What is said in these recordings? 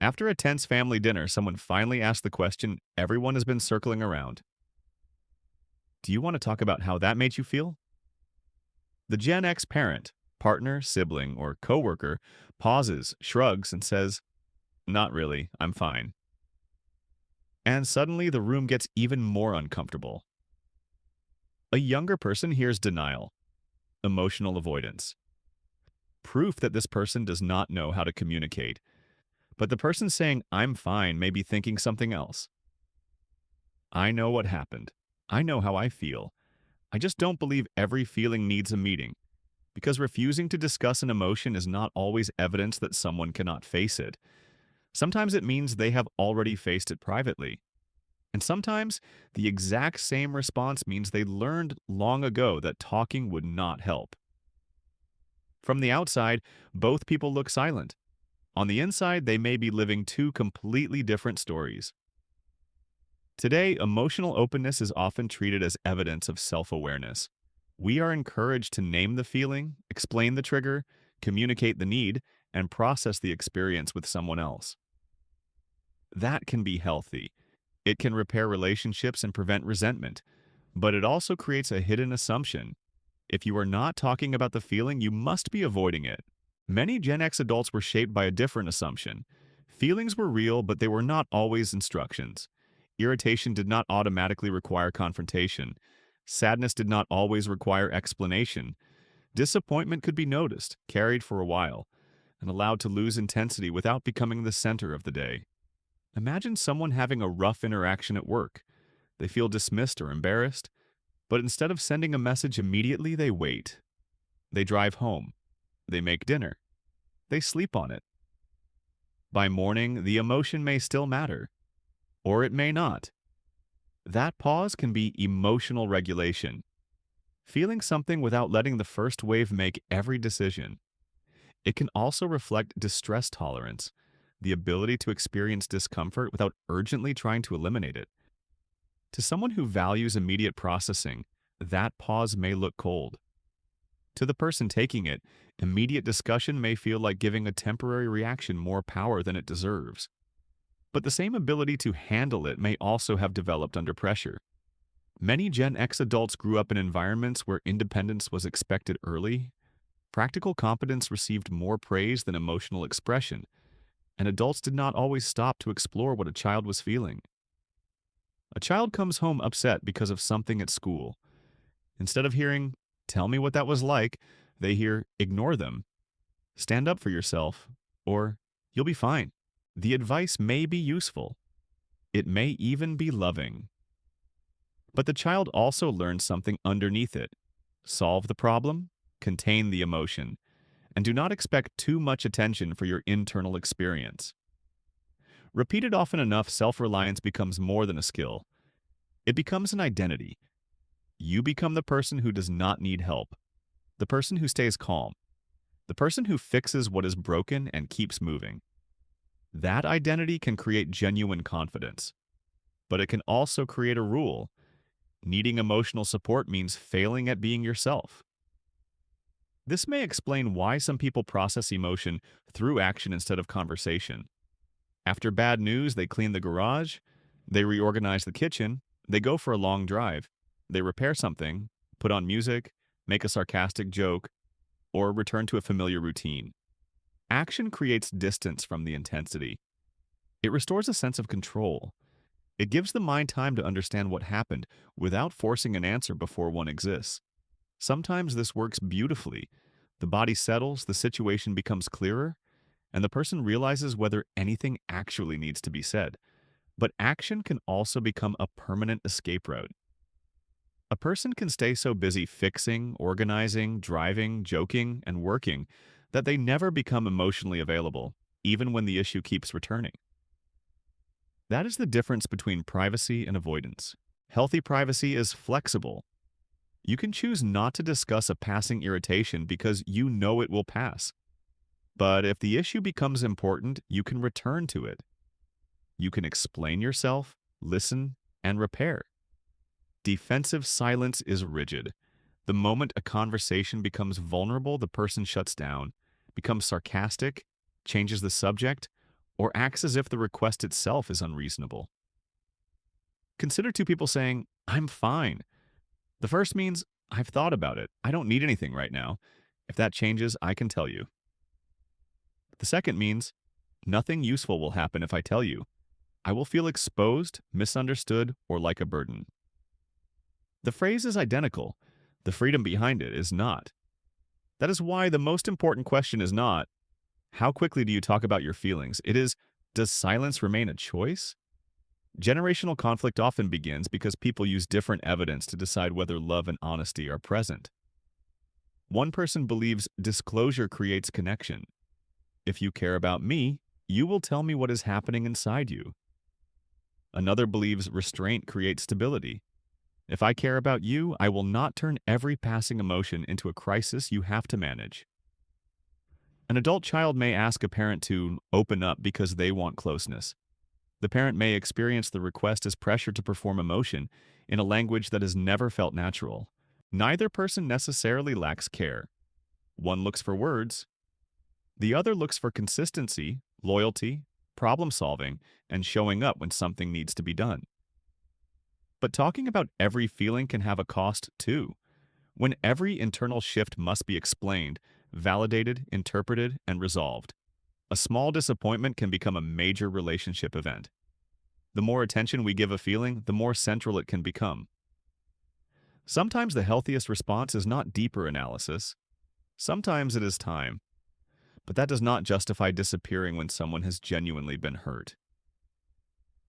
After a tense family dinner, someone finally asked the question everyone has been circling around. Do you want to talk about how that made you feel? The Gen X parent, partner, sibling, or coworker pauses, shrugs, and says, "Not really, I'm fine." And suddenly the room gets even more uncomfortable. A younger person hears denial, emotional avoidance, proof that this person does not know how to communicate. But the person saying, "I'm fine," may be thinking something else. I know what happened. I know how I feel. I just don't believe every feeling needs a meeting, because refusing to discuss an emotion is not always evidence that someone cannot face it. Sometimes it means they have already faced it privately. And sometimes the exact same response means they learned long ago that talking would not help. From the outside, both people look silent. On the inside, they may be living two completely different stories. Today, emotional openness is often treated as evidence of self-awareness. We are encouraged to name the feeling, explain the trigger, communicate the need, and process the experience with someone else. That can be healthy. It can repair relationships and prevent resentment, but it also creates a hidden assumption. If you are not talking about the feeling, you must be avoiding it. Many Gen X adults were shaped by a different assumption. Feelings were real, but they were not always instructions. Irritation did not automatically require confrontation. Sadness did not always require explanation. Disappointment could be noticed, carried for a while, and allowed to lose intensity without becoming the center of the day. Imagine someone having a rough interaction at work. They feel dismissed or embarrassed, but instead of sending a message immediately, they wait. They drive home. They make dinner. They sleep on it. By morning, the emotion may still matter, or it may not. That pause can be emotional regulation, feeling something without letting the first wave make every decision. It can also reflect distress tolerance, the ability to experience discomfort without urgently trying to eliminate it. To someone who values immediate processing, that pause may look cold. To the person taking it, immediate discussion may feel like giving a temporary reaction more power than it deserves. But the same ability to handle it may also have developed under pressure. Many Gen X adults grew up in environments where independence was expected early. Practical competence received more praise than emotional expression, and adults did not always stop to explore what a child was feeling. A child comes home upset because of something at school. Instead of hearing, "Tell me what that was like," they hear, "Ignore them, stand up for yourself," or "You'll be fine." The advice may be useful. It may even be loving. But the child also learns something underneath it. Solve the problem, contain the emotion, and do not expect too much attention for your internal experience. Repeated often enough, self-reliance becomes more than a skill. It becomes an identity. You become the person who does not need help, the person who stays calm, the person who fixes what is broken and keeps moving. That identity can create genuine confidence, but it can also create a rule. Needing emotional support means failing at being yourself. This may explain why some people process emotion through action instead of conversation. After bad news, they clean the garage, they reorganize the kitchen, they go for a long drive, they repair something, put on music, make a sarcastic joke, or return to a familiar routine. Action creates distance from the intensity. It restores a sense of control. It gives the mind time to understand what happened without forcing an answer before one exists. Sometimes this works beautifully. The body settles, the situation becomes clearer, and the person realizes whether anything actually needs to be said. But action can also become a permanent escape route. A person can stay so busy fixing, organizing, driving, joking, and working that they never become emotionally available, even when the issue keeps returning. That is the difference between privacy and avoidance. Healthy privacy is flexible. You can choose not to discuss a passing irritation because you know it will pass. But if the issue becomes important, you can return to it. You can explain yourself, listen, and repair. Defensive silence is rigid. The moment a conversation becomes vulnerable, the person shuts down, becomes sarcastic, changes the subject, or acts as if the request itself is unreasonable. Consider two people saying, I'm fine. The first means, I've thought about it. I don't need anything right now. If that changes, I can tell you. The second means, nothing useful will happen if I tell you. I will feel exposed, misunderstood, or like a burden. The phrase is identical. The freedom behind it is not. That is why the most important question is not, how quickly do you talk about your feelings? It is, does silence remain a choice? Generational conflict often begins because people use different evidence to decide whether love and honesty are present. One person believes disclosure creates connection. If you care about me, you will tell me what is happening inside you. Another believes restraint creates stability. If I care about you, I will not turn every passing emotion into a crisis you have to manage. An adult child may ask a parent to open up because they want closeness. The parent may experience the request as pressure to perform emotion in a language that has never felt natural. Neither person necessarily lacks care. One looks for words. The other looks for consistency, loyalty, problem solving, and showing up when something needs to be done. But talking about every feeling can have a cost too. When every internal shift must be explained, validated, interpreted, and resolved, a small disappointment can become a major relationship event. The more attention we give a feeling, the more central it can become. Sometimes the healthiest response is not deeper analysis. Sometimes it is time. But that does not justify disappearing when someone has genuinely been hurt.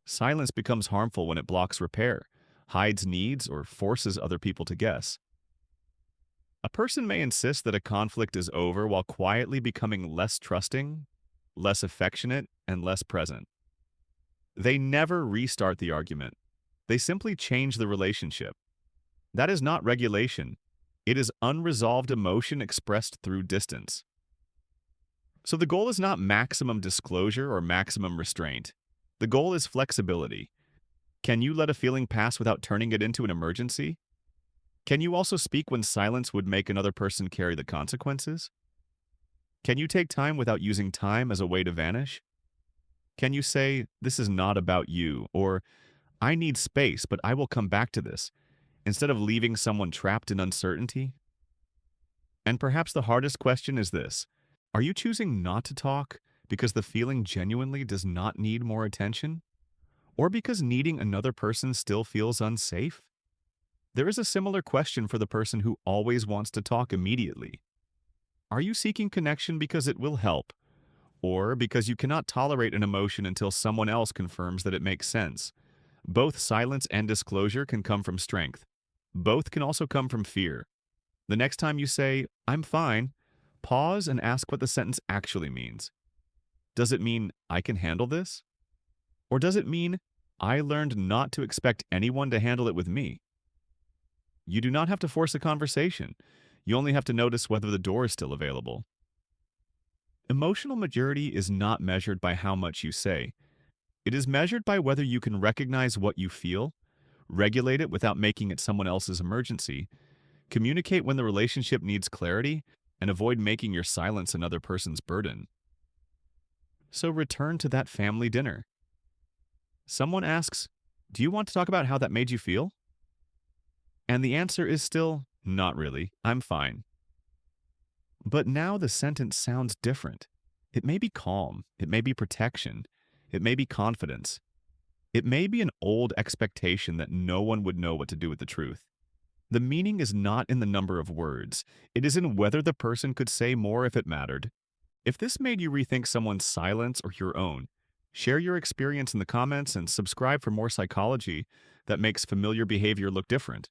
Silence becomes harmful when it blocks repair, hides needs, or forces other people to guess. A person may insist that a conflict is over while quietly becoming less trusting, less affectionate, and less present. They never restart the argument. They simply change the relationship. That is not regulation. It is unresolved emotion expressed through distance. So the goal is not maximum disclosure or maximum restraint. The goal is flexibility. Can you let a feeling pass without turning it into an emergency? Can you also speak when silence would make another person carry the consequences? Can you take time without using time as a way to vanish? Can you say, this is not about you, or I need space, but I will come back to this, instead of leaving someone trapped in uncertainty? And perhaps the hardest question is this: are you choosing not to talk because the feeling genuinely does not need more attention? Or because needing another person still feels unsafe? There is a similar question for the person who always wants to talk immediately. Are you seeking connection because it will help, or because you cannot tolerate an emotion until someone else confirms that it makes sense? Both silence and disclosure can come from strength. Both can also come from fear. The next time you say, I'm fine, pause and ask what the sentence actually means. Does it mean, I can handle this? Or does it mean, I learned not to expect anyone to handle it with me? You do not have to force a conversation. You only have to notice whether the door is still available. Emotional maturity is not measured by how much you say. It is measured by whether you can recognize what you feel, regulate it without making it someone else's emergency, communicate when the relationship needs clarity, and avoid making your silence another person's burden. So return to that family dinner. Someone asks, do you want to talk about how that made you feel? And the answer is still, not really, I'm fine. But now the sentence sounds different. It may be calm, it may be protection, it may be confidence. It may be an old expectation that no one would know what to do with the truth. The meaning is not in the number of words. It is in whether the person could say more if it mattered. If this made you rethink someone's silence or your own, share your experience in the comments and subscribe for more psychology that makes familiar behavior look different.